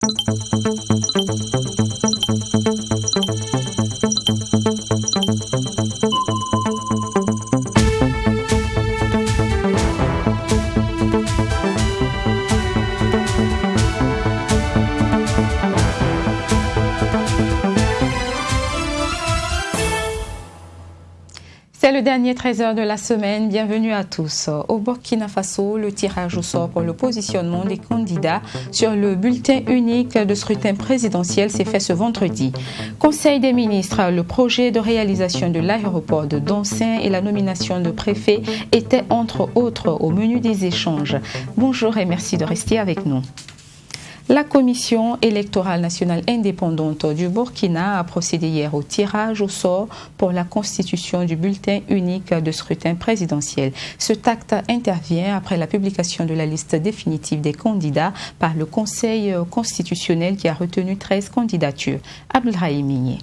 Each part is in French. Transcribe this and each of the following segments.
C'est le dernier 13h de la semaine. Bienvenue à tous. Au Burkina Faso, le tirage au sort pour le positionnement des candidats sur le bulletin unique de scrutin présidentiel s'est fait ce vendredi. Conseil des ministres, le projet de réalisation de l'aéroport de Dancin et la nomination de préfet étaient entre autres au menu des échanges. Bonjour et merci de rester avec nous. La Commission électorale nationale indépendante du Burkina a procédé hier au tirage au sort pour la constitution du bulletin unique de scrutin présidentiel. Ce acte intervient après la publication de la liste définitive des candidats par le Conseil constitutionnel qui a retenu 13 candidatures. Abdelrahim Migné.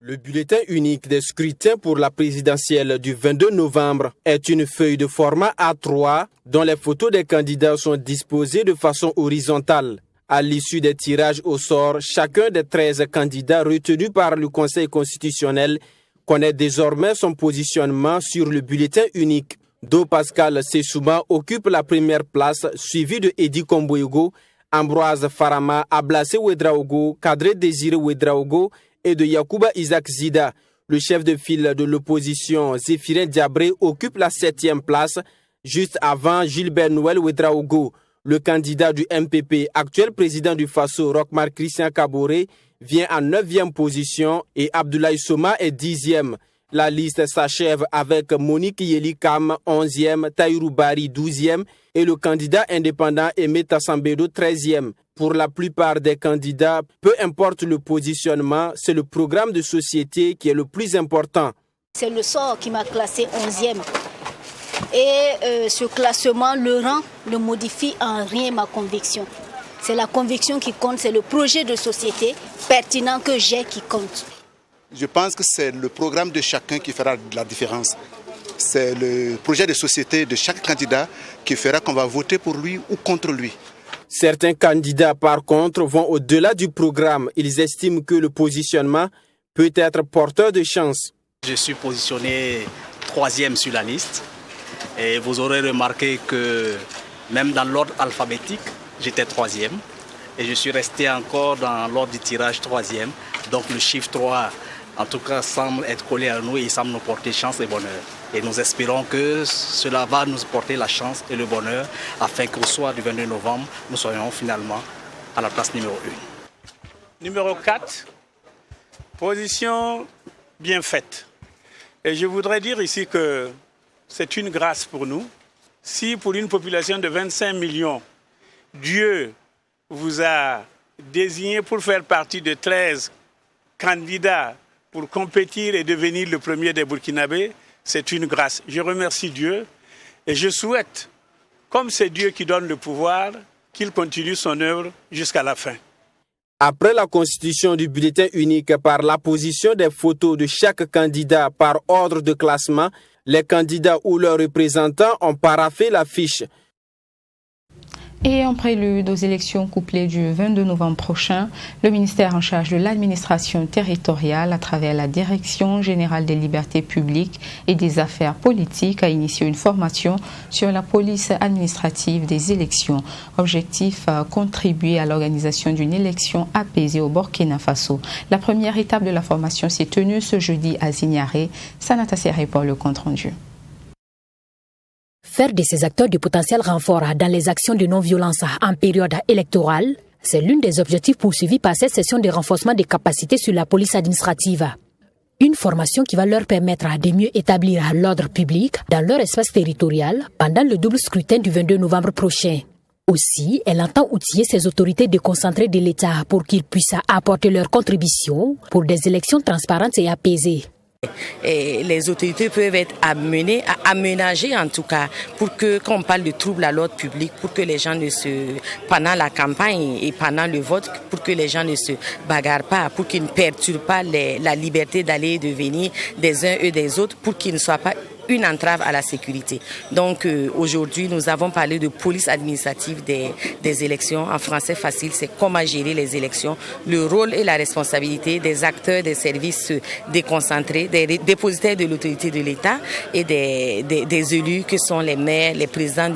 Le bulletin unique des scrutins pour la présidentielle du 22 novembre est une feuille de format A3 dont les photos des candidats sont disposées de façon horizontale. À l'issue des tirages au sort, chacun des 13 candidats retenus par le Conseil constitutionnel connaît désormais son positionnement sur le bulletin unique. Do Pascal Sessouma occupe la première place, suivi de Edi Komboyogo, Ambroise Farama, Ablassé Ouedraogo, Kadre Désiré Ouedraogo et de Yacouba Isaac Zida. Le chef de file de l'opposition, Zéphirin Diabré, occupe la 7e place, juste avant Gilbert Noël Ouedraogo. Le candidat du MPP, actuel président du Faso, Rochmar Christian Kaboré, vient en 9e position et Abdoulaye Soma est 10e. La liste s'achève avec Monique Yelikam, 11e, Taïrou Bari, 12e et le candidat indépendant Aimé Tassambedo, 13e. Pour la plupart des candidats, peu importe le positionnement, c'est le programme de société qui est le plus important. C'est le sort qui m'a classé 11e. Et ce classement, le rang ne modifie en rien ma conviction. C'est la conviction qui compte, c'est le projet de société pertinent que j'ai qui compte. Je pense que c'est le programme de chacun qui fera la différence. C'est le projet de société de chaque candidat qui fera qu'on va voter pour lui ou contre lui. Certains candidats, par contre, vont au-delà du programme. Ils estiment que le positionnement peut être porteur de chance. Je suis positionné 3e sur la liste. Et vous aurez remarqué que même dans l'ordre alphabétique, j'étais 3e. Et je suis resté encore dans l'ordre du tirage 3e. Donc le chiffre 3, en tout cas, semble être collé à nous et il semble nous porter chance et bonheur. Et nous espérons que cela va nous porter la chance et le bonheur afin qu'au soir du 22 novembre, nous soyons finalement à la place numéro 1. Numéro 4, position bien faite. Et je voudrais dire ici que c'est une grâce pour nous. Si pour une population de 25 millions, Dieu vous a désigné pour faire partie de 13 candidats pour compétir et devenir le premier des Burkinabés, c'est une grâce. Je remercie Dieu et je souhaite, comme c'est Dieu qui donne le pouvoir, qu'il continue son œuvre jusqu'à la fin. Après la constitution du bulletin unique par l'apposition des photos de chaque candidat par ordre de classement, les candidats ou leurs représentants ont paraphé la fiche. Et en prélude aux élections couplées du 22 novembre prochain, le ministère en charge de l'administration territoriale, à travers la Direction générale des libertés publiques et des affaires politiques, a initié une formation sur la police administrative des élections. Objectif, contribuer à l'organisation d'une élection apaisée au Burkina Faso. La première étape de la formation s'est tenue ce jeudi à Zignaré. Sanata Serré pour le compte-rendu. Faire de ces acteurs du potentiel renfort dans les actions de non-violence en période électorale, c'est l'un des objectifs poursuivis par cette session de renforcement des capacités sur la police administrative. Une formation qui va leur permettre de mieux établir l'ordre public dans leur espace territorial pendant le double scrutin du 22 novembre prochain. Aussi, elle entend outiller ses autorités déconcentrées de l'État pour qu'ils puissent apporter leur contribution pour des élections transparentes et apaisées. Et les autorités peuvent être amenées à aménager en tout cas pour que, quand on parle de troubles à l'ordre public, pour que les gens pendant la campagne et pendant le vote, pour que les gens ne se bagarrent pas, pour qu'ils ne perturbent pas la liberté d'aller et de venir des uns et des autres, pour qu'ils ne soient pas une entrave à la sécurité. Donc aujourd'hui, nous avons parlé de police administrative des élections. En français facile, c'est comment gérer les élections, le rôle et la responsabilité des acteurs des services déconcentrés, des dépositaires de l'autorité de l'État et des élus que sont les maires, les présidents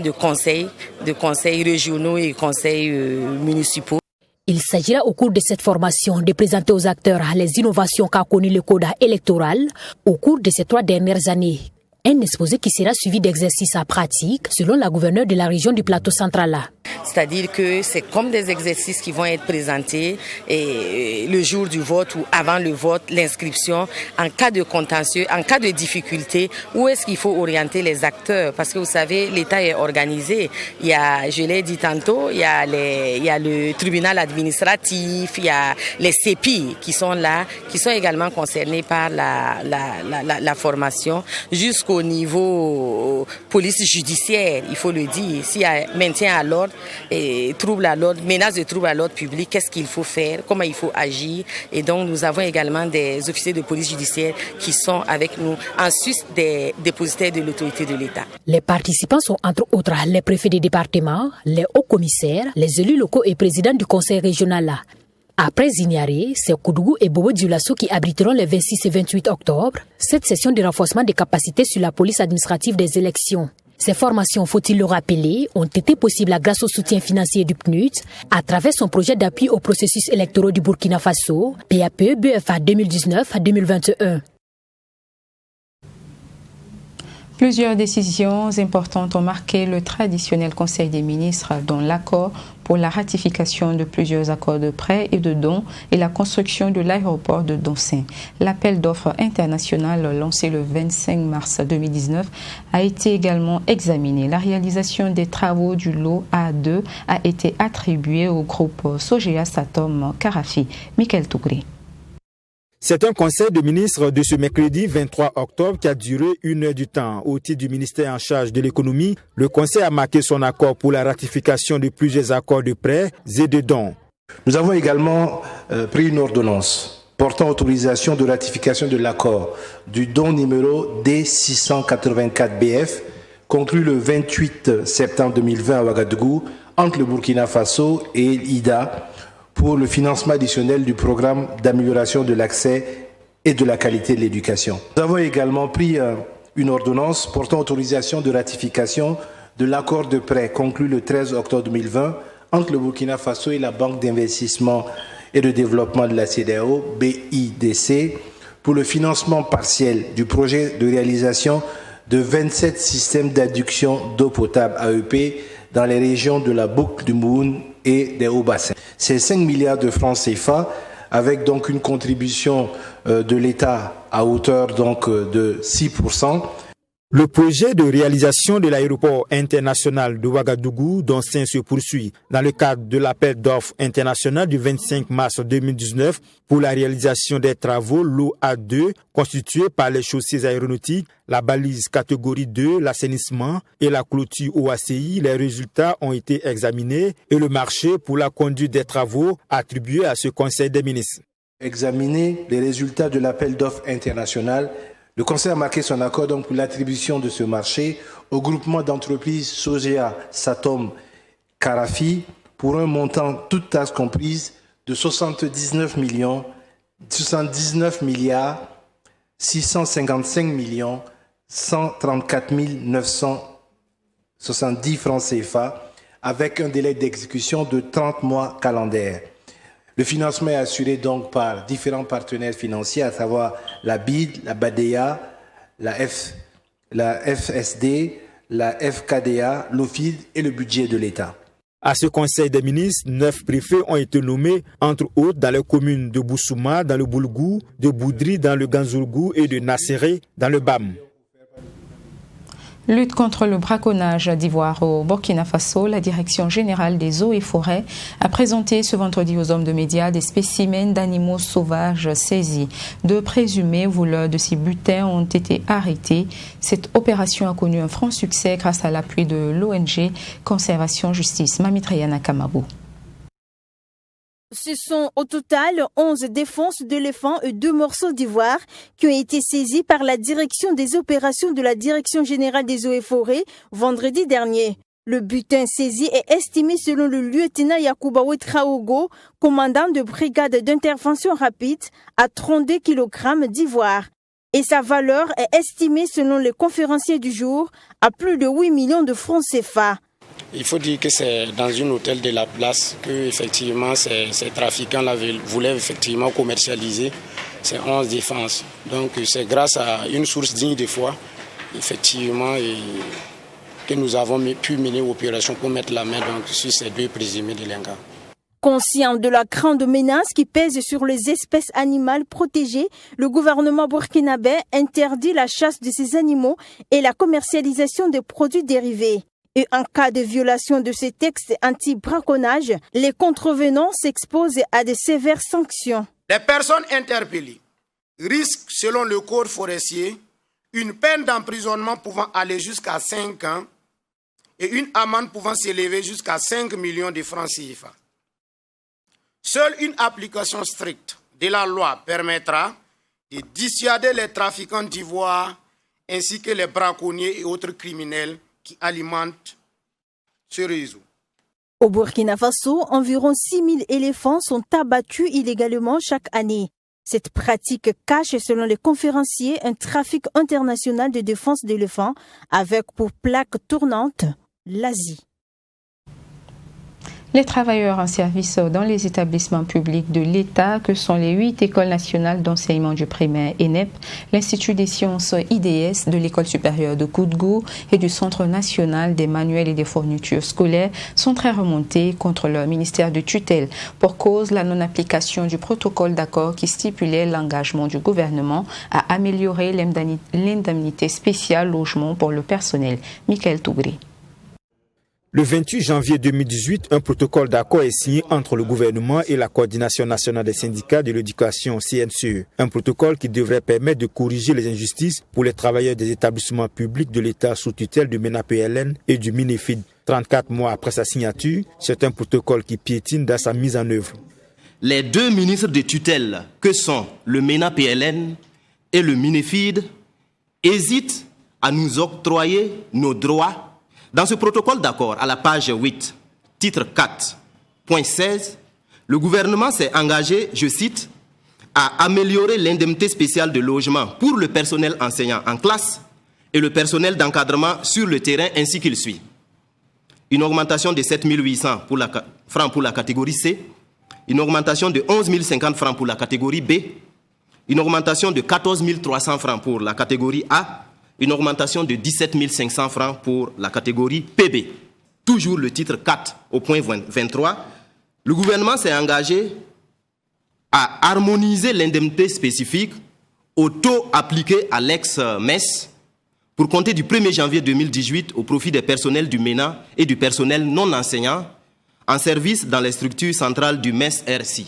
de conseils régionaux et conseils municipaux. Il s'agira au cours de cette formation de présenter aux acteurs les innovations qu'a connues le code électoral au cours de ces 3 dernières années. Un exposé qui sera suivi d'exercices à pratique selon la gouverneure de la région du Plateau central. C'est-à-dire que c'est comme des exercices qui vont être présentés et le jour du vote ou avant le vote, l'inscription, en cas de contentieux, en cas de difficulté, où est-ce qu'il faut orienter les acteurs? Parce que vous savez, l'État est organisé. Il y a, je l'ai dit tantôt, il y a le tribunal administratif, il y a les CEPI qui sont là, qui sont également concernés par la formation, jusqu'au niveau police judiciaire, il faut le dire. S'il y a maintien à l'ordre, et trouble à l'ordre, menace de trouble à l'ordre public, qu'est-ce qu'il faut faire, comment il faut agir. Et donc nous avons également des officiers de police judiciaire qui sont avec nous, en Suisse des dépositaires de l'autorité de l'État. Les participants sont entre autres les préfets des départements, les hauts commissaires, les élus locaux et présidents du conseil régional. Après Zignaré, c'est Koudougou et Bobo Dioulasso qui abriteront les 26 et 28 octobre cette session de renforcement des capacités sur la police administrative des élections. Ces formations, faut-il le rappeler, ont été possibles grâce au soutien financier du PNUD à travers son projet d'appui au processus électoral du Burkina Faso, PAPE BFA 2019-2021. Plusieurs décisions importantes ont marqué le traditionnel Conseil des ministres, dont l'accord pour la ratification de plusieurs accords de prêt et de dons et la construction de l'aéroport de Donsin. L'appel d'offres international lancé le 25 mars 2019 a été également examiné. La réalisation des travaux du lot A2 a été attribuée au groupe Sogea Satom Karafi. Michael Tougré. C'est un conseil de ministres de ce mercredi 23 octobre qui a duré 1 heure du temps. Au titre du ministère en charge de l'économie, le conseil a marqué son accord pour la ratification de plusieurs accords de prêts et de dons. Nous avons également pris une ordonnance portant autorisation de ratification de l'accord du don numéro D684BF conclu le 28 septembre 2020 à Ouagadougou entre le Burkina Faso et l'IDA pour le financement additionnel du programme d'amélioration de l'accès et de la qualité de l'éducation. Nous avons également pris une ordonnance portant autorisation de ratification de l'accord de prêt conclu le 13 octobre 2020 entre le Burkina Faso et la Banque d'investissement et de développement de la CEDEAO, BIDC, pour le financement partiel du projet de réalisation de 27 systèmes d'adduction d'eau potable AEP dans les régions de la boucle du Moun et des Hauts-Bassins. C'est 5 milliards de francs CFA avec donc une contribution de l'État à hauteur donc de 6%. Le projet de réalisation de l'aéroport international de Ouagadougou Donsin se poursuit dans le cadre de l'appel d'offres international du 25 mars 2019 pour la réalisation des travaux l'OA2 constitués par les chaussées aéronautiques, la balise catégorie 2, l'assainissement et la clôture OACI. Les résultats ont été examinés et le marché pour la conduite des travaux attribué à ce conseil des ministres. Examiner les résultats de l'appel d'offres international. Le Conseil a marqué son accord donc pour l'attribution de ce marché au groupement d'entreprises Sogea Satom Karafi pour un montant toutes taxes comprises de 79 milliards 655 millions 134 970 francs CFA avec un délai d'exécution de 30 mois calendaires. Le financement est assuré donc par différents partenaires financiers, à savoir la BID, la BADEA, la FSD, la FKDA, l'OFID et le budget de l'État. À ce conseil des ministres, 9 préfets ont été nommés, entre autres dans les communes de Boussouma, dans le Boulgou, de Boudri, dans le Ganzourgou et de Nasséré, dans le BAM. Lutte contre le braconnage d'ivoire au Burkina Faso, la Direction générale des eaux et forêts a présenté ce vendredi aux hommes de médias des spécimens d'animaux sauvages saisis. 2 présumés voleurs de ces butins ont été arrêtés. Cette opération a connu un franc succès grâce à l'appui de l'ONG Conservation Justice. Mamitriana Kamabou. Ce sont au total 11 défenses d'éléphants et 2 morceaux d'ivoire qui ont été saisis par la direction des opérations de la Direction générale des eaux et forêts vendredi dernier. Le butin saisi est estimé selon le lieutenant Yacouba Ouetraogo, commandant de brigade d'intervention rapide, à 32 kg d'ivoire. Et sa valeur est estimée selon les conférenciers du jour à plus de 8 millions de francs CFA. Il faut dire que c'est dans une hôtel de la place que effectivement ces trafiquants voulaient effectivement commercialiser ces 11 défenses. Donc c'est grâce à une source digne de foi, effectivement, que nous avons pu mener l'opération pour mettre la main donc, sur ces 2 présumés délinquants. Conscient de la grande menace qui pèse sur les espèces animales protégées, le gouvernement burkinabé interdit la chasse de ces animaux et la commercialisation des produits dérivés. Et en cas de violation de ces textes anti-braconnage, les contrevenants s'exposent à de sévères sanctions. Les personnes interpellées risquent, selon le code forestier, une peine d'emprisonnement pouvant aller jusqu'à 5 ans et une amende pouvant s'élever jusqu'à 5 millions de francs CFA. Seule une application stricte de la loi permettra de dissuader les trafiquants d'ivoire ainsi que les braconniers et autres criminels qui alimentent ce réseau. Au Burkina Faso, environ 6 000 éléphants sont abattus illégalement chaque année. Cette pratique cache, selon les conférenciers, un trafic international de défense d'éléphants avec pour plaque tournante l'Asie. Les travailleurs en service dans les établissements publics de l'État, que sont les 8 écoles nationales d'enseignement du primaire ENEP, l'Institut des sciences IDS de l'École supérieure de Koudgou et du Centre national des manuels et des fournitures scolaires, sont très remontés contre leur ministère de tutelle pour cause la non-application du protocole d'accord qui stipulait l'engagement du gouvernement à améliorer l'indemnité spéciale logement pour le personnel. Michael Tougré. Le 28 janvier 2018, un protocole d'accord est signé entre le gouvernement et la Coordination nationale des syndicats de l'éducation CNCE. Un protocole qui devrait permettre de corriger les injustices pour les travailleurs des établissements publics de l'État sous tutelle du MENA-PLN et du MINEFID. 34 mois après sa signature, c'est un protocole qui piétine dans sa mise en œuvre. Les 2 ministres de tutelle, que sont le MENA-PLN et le MINEFID, hésitent à nous octroyer nos droits. Dans ce protocole d'accord, à la page 8, titre 4.16, le gouvernement s'est engagé, je cite, à améliorer l'indemnité spéciale de logement pour le personnel enseignant en classe et le personnel d'encadrement sur le terrain ainsi qu'il suit. Une augmentation de 7 800 francs pour la catégorie C, une augmentation de 11 050 francs pour la catégorie B, une augmentation de 14 300 francs pour la catégorie A, une augmentation de 17 500 francs pour la catégorie PB. Toujours le titre 4 au point 23, le gouvernement s'est engagé à harmoniser l'indemnité spécifique au taux appliqué à l'ex-MES pour compter du 1er janvier 2018 au profit des personnels du MENA et du personnel non enseignant en service dans les structures centrales du MES-RC.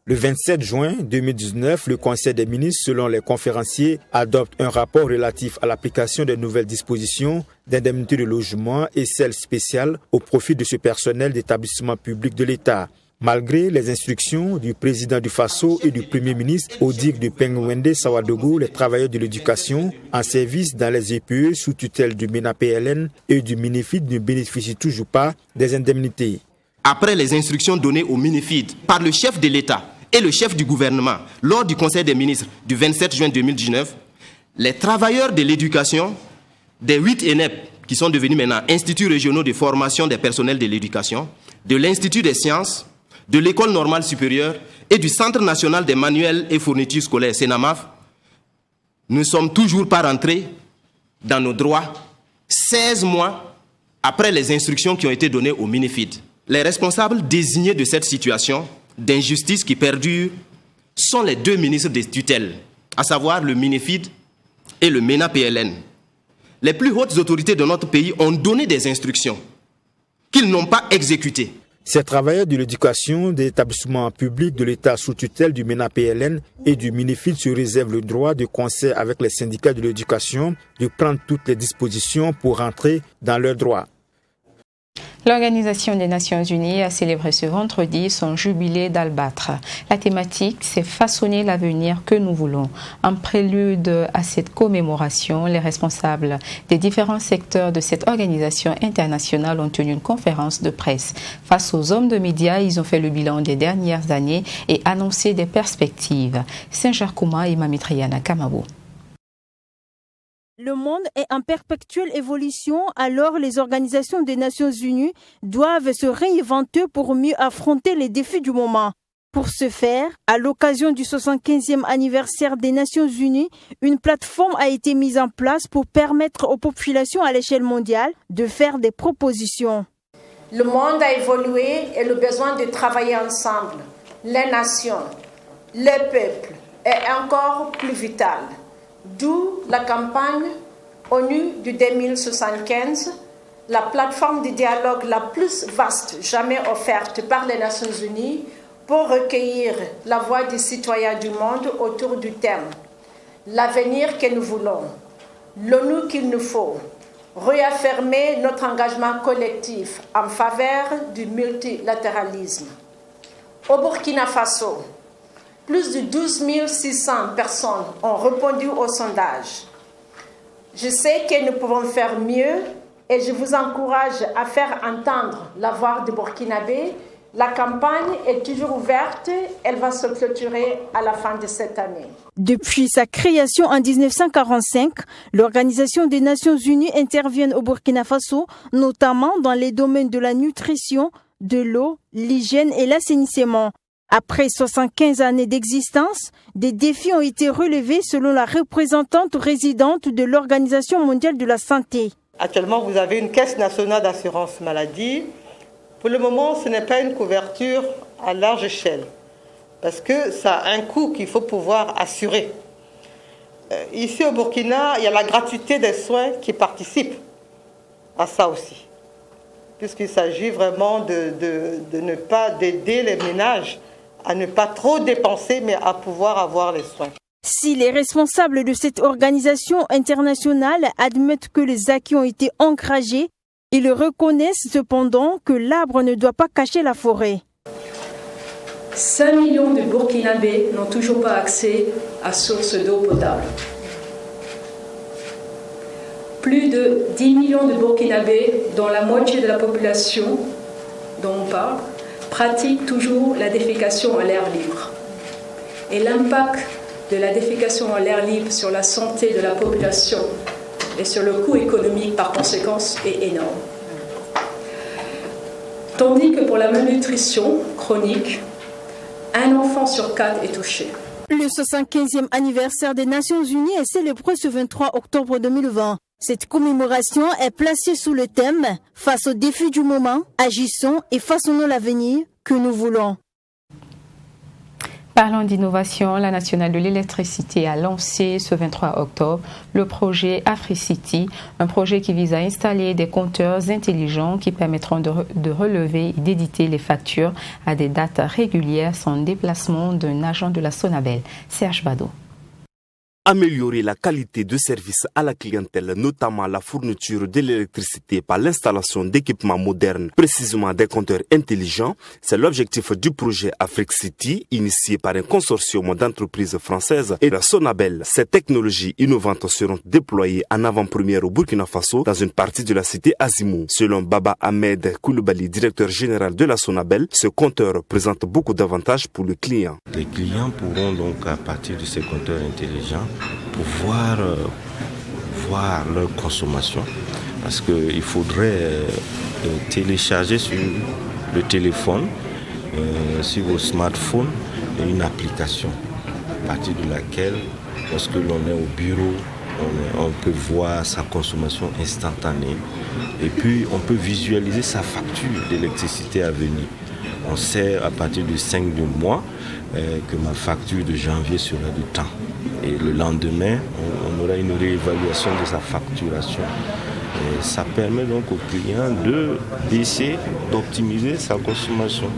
Le 27 juin 2019, le Conseil des ministres, selon les conférenciers, adopte un rapport relatif à l'application des nouvelles dispositions d'indemnité de logement et celles spéciales au profit de ce personnel d'établissement public de l'État. Malgré les instructions du président du Faso et du Premier ministre Odig de Pengwende Sawadogo, les travailleurs de l'éducation en service dans les EPE sous tutelle du MENA-PLN et du MINEFID ne bénéficient toujours pas des indemnités. Après les instructions données au MINEFID par le chef de l'État et le chef du gouvernement lors du Conseil des ministres du 27 juin 2019, les travailleurs de l'éducation des 8 ENEP, qui sont devenus maintenant instituts régionaux de formation des personnels de l'éducation, de l'Institut des sciences, de l'École normale supérieure et du Centre national des manuels et fournitures scolaires, CENAMAF, ne sommes toujours pas rentrés dans nos droits 16 mois après les instructions qui ont été données au MINEFID. Les responsables désignés de cette situation d'injustice qui perdure sont les 2 ministres des tutelles, à savoir le MINEFID et le MENA-PLN. Les plus hautes autorités de notre pays ont donné des instructions qu'ils n'ont pas exécutées. Ces travailleurs de l'éducation des établissements publics de l'État sous tutelle du MENA-PLN et du MINEFID se réservent le droit de concert avec les syndicats de l'éducation de prendre toutes les dispositions pour rentrer dans leurs droits. L'Organisation des Nations Unies a célébré ce vendredi son jubilé d'Albâtre. La thématique, c'est façonner l'avenir que nous voulons. En prélude à cette commémoration, les responsables des différents secteurs de cette organisation internationale ont tenu une conférence de presse. Face aux hommes de médias, ils ont fait le bilan des dernières années et annoncé des perspectives. Saint-Jacques Kouma et Mamitriana Kamabo. Le monde est en perpétuelle évolution, alors les organisations des Nations Unies doivent se réinventer pour mieux affronter les défis du moment. Pour ce faire, à l'occasion du 75e anniversaire des Nations Unies, une plateforme a été mise en place pour permettre aux populations à l'échelle mondiale de faire des propositions. Le monde a évolué et le besoin de travailler ensemble, les nations, les peuples, est encore plus vital. D'où la campagne ONU du 2075, la plateforme de dialogue la plus vaste jamais offerte par les Nations Unies pour recueillir la voix des citoyens du monde autour du thème « L'avenir que nous voulons, l'ONU qu'il nous faut, réaffirmer notre engagement collectif en faveur du multilatéralisme ». Au Burkina Faso, plus de 12 600 personnes ont répondu au sondage. Je sais que nous pouvons faire mieux et je vous encourage à faire entendre la voix des Burkinabés. La campagne est toujours ouverte, elle va se clôturer à la fin de cette année. Depuis sa création en 1945, l'Organisation des Nations Unies intervient au Burkina Faso, notamment dans les domaines de la nutrition, de l'eau, l'hygiène et l'assainissement. Après 75 années d'existence, des défis ont été relevés selon la représentante résidente de l'Organisation mondiale de la santé. Actuellement, vous avez une caisse nationale d'assurance maladie. Pour le moment, ce n'est pas une couverture à large échelle, parce que ça a un coût qu'il faut pouvoir assurer. Ici au Burkina, il y a la gratuité des soins qui participe à ça aussi, puisqu'il s'agit vraiment d'aider les ménages à ne pas trop dépenser, mais à pouvoir avoir les soins. Si les responsables de cette organisation internationale admettent que les acquis ont été engrangés, ils reconnaissent cependant que l'arbre ne doit pas cacher la forêt. 5 millions de Burkinabés n'ont toujours pas accès à source d'eau potable. Plus de 10 millions de Burkinabés, dont la moitié de la population dont on parle, pratiquent toujours la défécation en l'air libre. Et l'impact de la défécation en l'air libre sur la santé de la population et sur le coût économique par conséquence est énorme. Tandis que pour la malnutrition chronique, un enfant sur 4 est touché. Le 75e anniversaire des Nations Unies est célébré ce 23 octobre 2020. Cette commémoration est placée sous le thème « Face aux défis du moment, agissons et façonnons l'avenir que nous voulons ». Parlant d'innovation, la nationale de l'électricité a lancé ce 23 octobre le projet AfriCity, un projet qui vise à installer des compteurs intelligents qui permettront de relever et d'éditer les factures à des dates régulières sans déplacement d'un agent de la Sonabel. Serge Bado. Améliorer la qualité de service à la clientèle, notamment la fourniture de l'électricité par l'installation d'équipements modernes, précisément des compteurs intelligents, c'est l'objectif du projet AfriCity, initié par un consortium d'entreprises françaises et la Sonabel. Ces technologies innovantes seront déployées en avant-première au Burkina Faso, dans une partie de la cité Azimou. Selon Baba Ahmed Koulibaly, directeur général de la Sonabel, ce compteur présente beaucoup d'avantages pour le client. Les clients pourront donc, à partir de ces compteurs intelligents, pouvoir voir leur consommation, parce qu'il faudrait télécharger sur le téléphone, sur vos smartphones, une application à partir de laquelle, lorsque l'on est au bureau, on peut voir sa consommation instantanée et puis on peut visualiser sa facture d'électricité à venir. On sait à partir du 5 du mois que ma facture de janvier sera de temps. Et le lendemain, on aura une réévaluation de sa facturation. Et ça permet donc au client de baisser, d'optimiser sa consommation,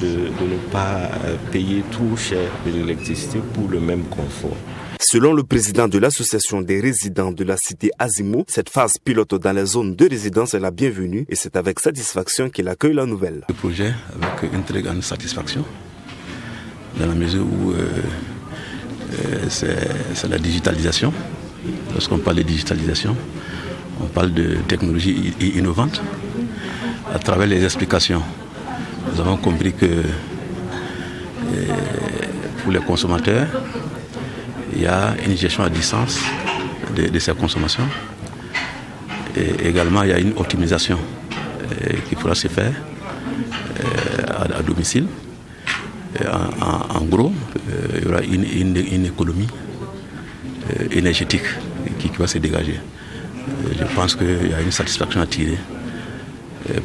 de ne pas payer trop cher de l'électricité pour le même confort. Selon le président de l'association des résidents de la cité Azimo, cette phase pilote dans les zones de résidence est la bienvenue et c'est avec satisfaction qu'il accueille la nouvelle. Le projet avec une très grande satisfaction dans la mesure où c'est la digitalisation. Lorsqu'on parle de digitalisation, on parle de technologie innovante. À travers les explications, nous avons compris que pour les consommateurs, il y a une gestion à distance de ces consommations. Et également, il y a une optimisation qui pourra se faire à domicile. En gros, il y aura une économie énergétique qui va se dégager. Je pense qu'il y a une satisfaction à tirer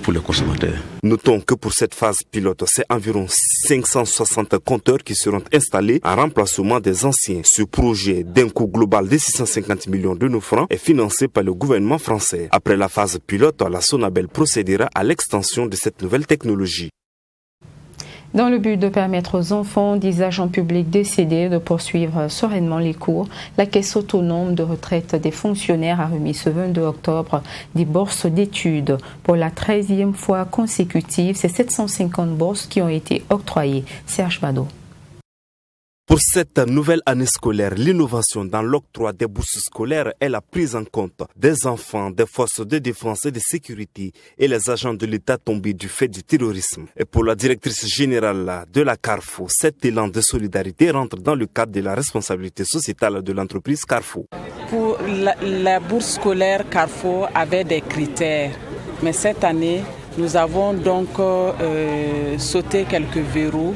pour les consommateurs. Notons que pour cette phase pilote, c'est environ 560 compteurs qui seront installés en remplacement des anciens. Ce projet d'un coût global de 650 millions de nos francs est financé par le gouvernement français. Après la phase pilote, la Sonabel procédera à l'extension de cette nouvelle technologie. Dans le but de permettre aux enfants des agents publics décédés de poursuivre sereinement les cours, la Caisse autonome de retraite des fonctionnaires a remis ce 22 octobre des bourses d'études. Pour la 13e fois consécutive, c'est 750 bourses qui ont été octroyées. Serge Bado. Pour cette nouvelle année scolaire, l'innovation dans l'octroi des bourses scolaires est la prise en compte des enfants des forces de défense et de sécurité et les agents de l'État tombés du fait du terrorisme. Et pour la directrice générale de la Carrefour, cet élan de solidarité rentre dans le cadre de la responsabilité sociétale de l'entreprise Carrefour. Pour la bourse scolaire, Carrefour avait des critères, mais cette année, nous avons donc sauté quelques verrous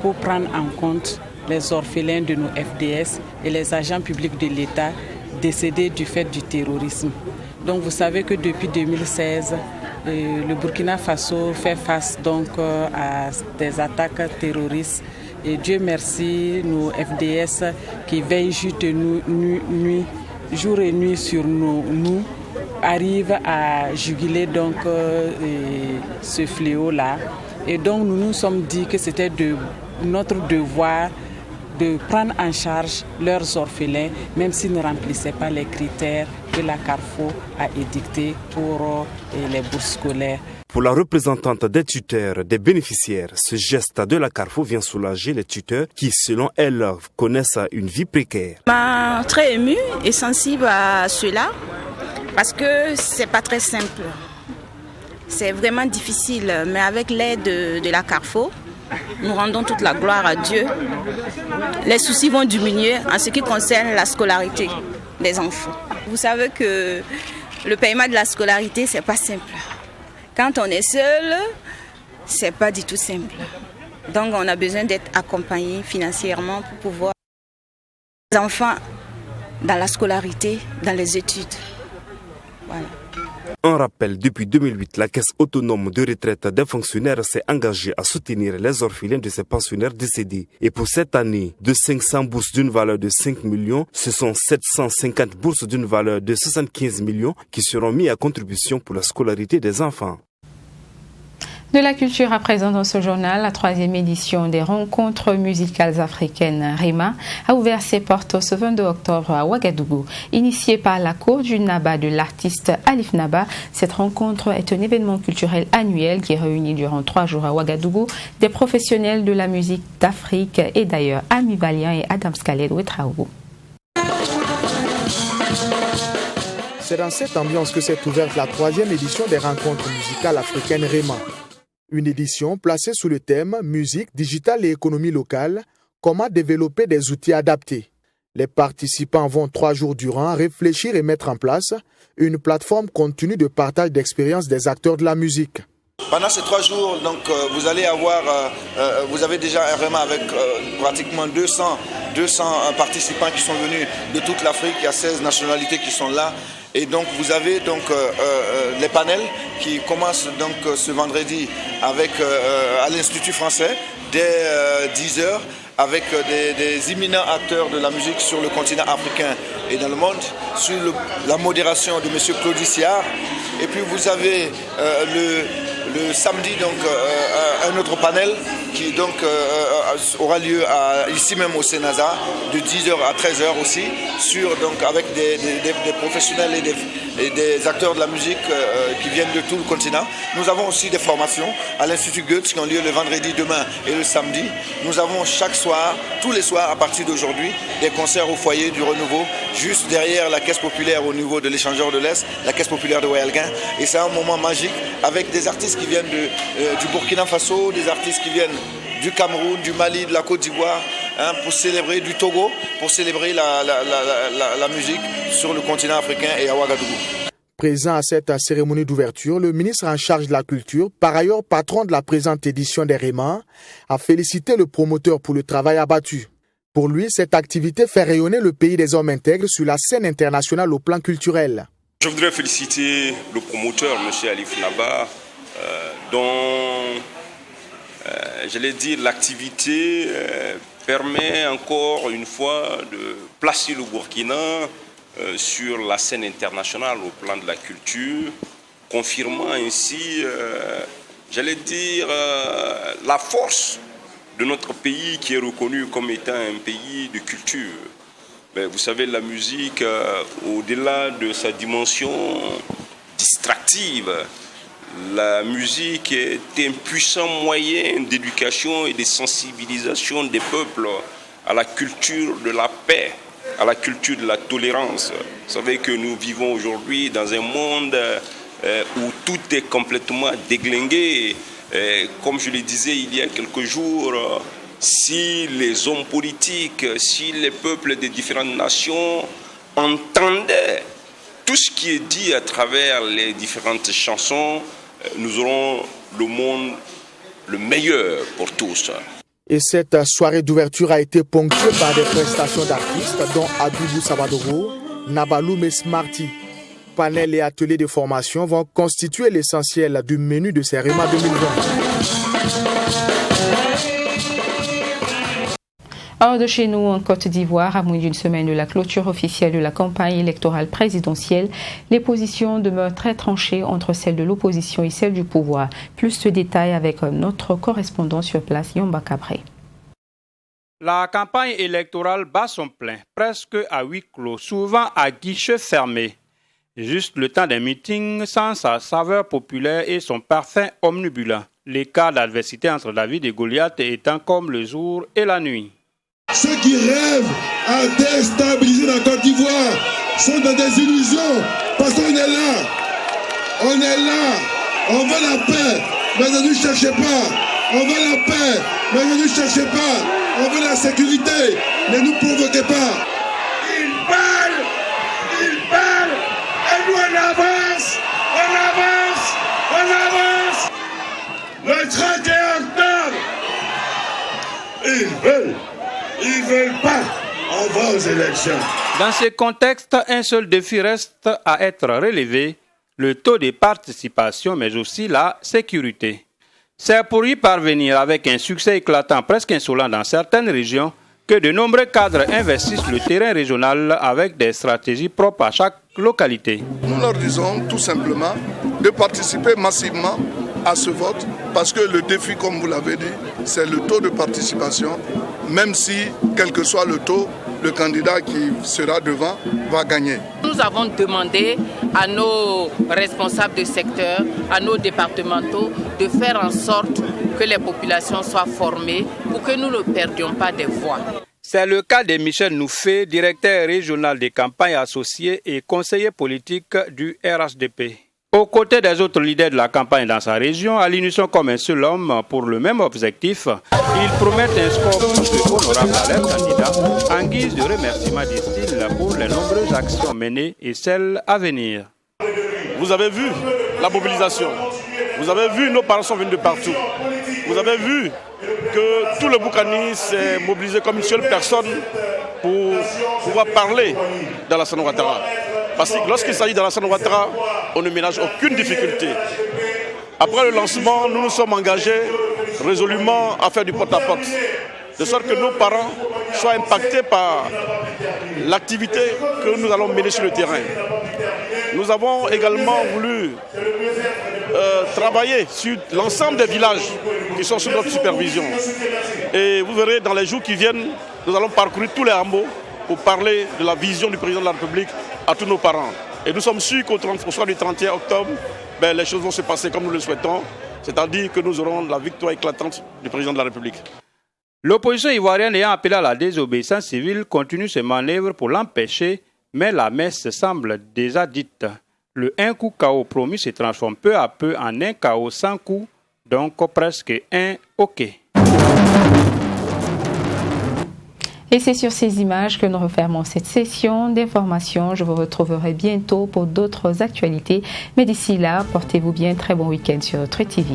pour prendre en compte les orphelins de nos FDS et les agents publics de l'État décédés du fait du terrorisme. Donc vous savez que depuis 2016, le Burkina Faso fait face donc à des attaques terroristes. Et Dieu merci, nos FDS qui veillent jour et nuit sur nous arrivent à juguler donc ce fléau-là. Et donc nous nous sommes dit que c'était de notre devoir de prendre en charge leurs orphelins, même s'ils ne remplissaient pas les critères que la Carrefour a édictés pour les bourses scolaires. Pour la représentante des tuteurs, des bénéficiaires, ce geste de la Carrefour vient soulager les tuteurs qui, selon elle, connaissent une vie précaire. Je suis très émue et sensible à cela parce que c'est pas très simple. C'est vraiment difficile, mais avec l'aide de la Carrefour, nous rendons toute la gloire à Dieu. Les soucis vont diminuer en ce qui concerne la scolarité des enfants. Vous savez que le paiement de la scolarité, c'est pas simple. Quand on est seul, c'est pas du tout simple. Donc on a besoin d'être accompagné financièrement pour pouvoir les enfants dans la scolarité, dans les études. Voilà. Un rappel, depuis 2008, la Caisse autonome de retraite des fonctionnaires s'est engagée à soutenir les orphelins de ces pensionnaires décédés. Et pour cette année, de 500 bourses d'une valeur de 5 millions, ce sont 750 bourses d'une valeur de 75 millions qui seront mises à contribution pour la scolarité des enfants. De la culture à présent dans ce journal, la 3e édition des rencontres musicales africaines RIMA a ouvert ses portes ce 22 octobre à Ouagadougou. Initiée par la cour du Naba de l'artiste Alif Naba, cette rencontre est un événement culturel annuel qui réunit durant 3 jours à Ouagadougou des professionnels de la musique d'Afrique et d'ailleurs Ami Valiant et Adam Skaled Ouetraogo. C'est dans cette ambiance que s'est ouverte la 3e édition des rencontres musicales africaines RIMA. Une édition placée sous le thème « Musique, digitale et économie locale, comment développer des outils adaptés ». Les participants vont 3 jours durant réfléchir et mettre en place une plateforme continue de partage d'expériences des acteurs de la musique. Pendant ces 3 jours, donc, vous allez avoir, vous avez déjà un RIMA avec pratiquement 200 participants qui sont venus de toute l'Afrique. Il y a 16 nationalités qui sont là. Et donc vous avez donc les panels qui commencent donc ce vendredi avec à l'Institut français dès 10h avec des éminents acteurs de la musique sur le continent africain et dans le monde, sous la modération de M. Claude Siard. Et puis vous avez le samedi donc un autre panel qui est donc aura lieu ici même au Sénasa de 10h à 13h aussi, avec des professionnels et des acteurs de la musique qui viennent de tout le continent. Nous avons aussi des formations à l'Institut Goethe qui ont lieu le vendredi, demain et le samedi. Nous avons chaque soir, tous les soirs à partir d'aujourd'hui, des concerts au foyer du Renouveau, juste derrière la caisse populaire au niveau de l'échangeur de l'Est, la caisse populaire de Ouéalguin. Et c'est un moment magique avec des artistes qui viennent du Burkina Faso, des artistes qui viennent du Cameroun, du Mali, de la Côte d'Ivoire, pour célébrer du Togo, pour célébrer la musique sur le continent africain et à Ouagadougou. Présent à cette cérémonie d'ouverture, le ministre en charge de la culture, par ailleurs patron de la présente édition des REMA, a félicité le promoteur pour le travail abattu. Pour lui, cette activité fait rayonner le pays des hommes intègres sur la scène internationale au plan culturel. Je voudrais féliciter le promoteur, M. Alif Naba, dont, j'allais dire, l'activité permet encore une fois de placer le Burkina sur la scène internationale au plan de la culture, confirmant ainsi, j'allais dire, la force de notre pays qui est reconnu comme étant un pays de culture. Mais vous savez, la musique, au-delà de sa dimension distractive, la musique est un puissant moyen d'éducation et de sensibilisation des peuples à la culture de la paix, à la culture de la tolérance. Vous savez que nous vivons aujourd'hui dans un monde où tout est complètement déglingué. Comme je le disais il y a quelques jours, si les hommes politiques, si les peuples des différentes nations entendaient tout ce qui est dit à travers les différentes chansons, nous aurons le monde le meilleur pour tous. Et cette soirée d'ouverture a été ponctuée par des prestations d'artistes dont Abibou Sabadoro, Nabalou Mesmarti. Panels et ateliers de formation vont constituer l'essentiel du menu de ces REMA 2020. Hors de chez nous, en Côte d'Ivoire, à moins d'une semaine de la clôture officielle de la campagne électorale présidentielle, les positions demeurent très tranchées entre celles de l'opposition et celles du pouvoir. Plus de détails avec notre correspondant sur place, Yomba Cabré. La campagne électorale bat son plein, presque à huis clos, souvent à guichet fermé. Juste le temps d'un meeting sans sa saveur populaire et son parfum omnibulant. Les cas d'adversité entre David et Goliath étant comme le jour et la nuit. Ceux qui rêvent à déstabiliser la Côte d'Ivoire sont dans des illusions parce qu'on est là. On est là. On veut la paix, mais ne nous cherchez pas. On veut la paix, mais ne nous cherchez pas. On veut la sécurité, ne nous provoquez pas. Ils parlent, et nous on avance. Le 31 octobre, ils veulent pas. On va aux élections. Dans ce contexte, un seul défi reste à être relevé, le taux de participation, mais aussi la sécurité. C'est pour y parvenir avec un succès éclatant, presque insolent dans certaines régions, que de nombreux cadres investissent le terrain régional avec des stratégies propres à chaque localité. Nous leur disons tout simplement de participer massivement à ce vote parce que le défi, comme vous l'avez dit, c'est le taux de participation. Même si, quel que soit le taux, le candidat qui sera devant va gagner. Nous avons demandé à nos responsables de secteur, à nos départementaux, de faire en sorte que les populations soient formées pour que nous ne perdions pas des voix. C'est le cas de Michel Noufé, directeur régional des campagnes associées et conseiller politique du RHDP. Aux côtés des autres leaders de la campagne dans sa région, à l'unisson comme un seul homme pour le même objectif, ils promettent un score plus honorable à leurs candidats en guise de remerciement des styles pour les nombreuses actions menées et celles à venir. Vous avez vu la mobilisation, vous avez vu nos parents sont venus de partout, vous avez vu que tout le Boukani s'est mobilisé comme une seule personne pour pouvoir parler d'Alassane Ouattara. Parce que lorsqu'il s'agit d'Alassane Ouattara, on ne ménage aucune difficulté. Après le lancement, nous nous sommes engagés résolument à faire du porte-à-porte, de sorte que nos parents soient impactés par l'activité que nous allons mener sur le terrain. Nous avons également voulu travailler sur l'ensemble des villages qui sont sous notre supervision. Et vous verrez, dans les jours qui viennent, nous allons parcourir tous les hameaux pour parler de la vision du président de la République à tous nos parents. Et nous sommes sûrs qu'au soir du 31 octobre, les choses vont se passer comme nous le souhaitons, c'est-à-dire que nous aurons la victoire éclatante du président de la République. L'opposition ivoirienne ayant appelé à la désobéissance civile continue ses manœuvres pour l'empêcher, mais la messe semble déjà dite. Le un coup KO promis se transforme peu à peu en un KO sans coup, donc presque un OK. Et c'est sur ces images que nous refermons cette session d'information. Je vous retrouverai bientôt pour d'autres actualités. Mais d'ici là, portez-vous bien. Très bon week-end sur notre TV.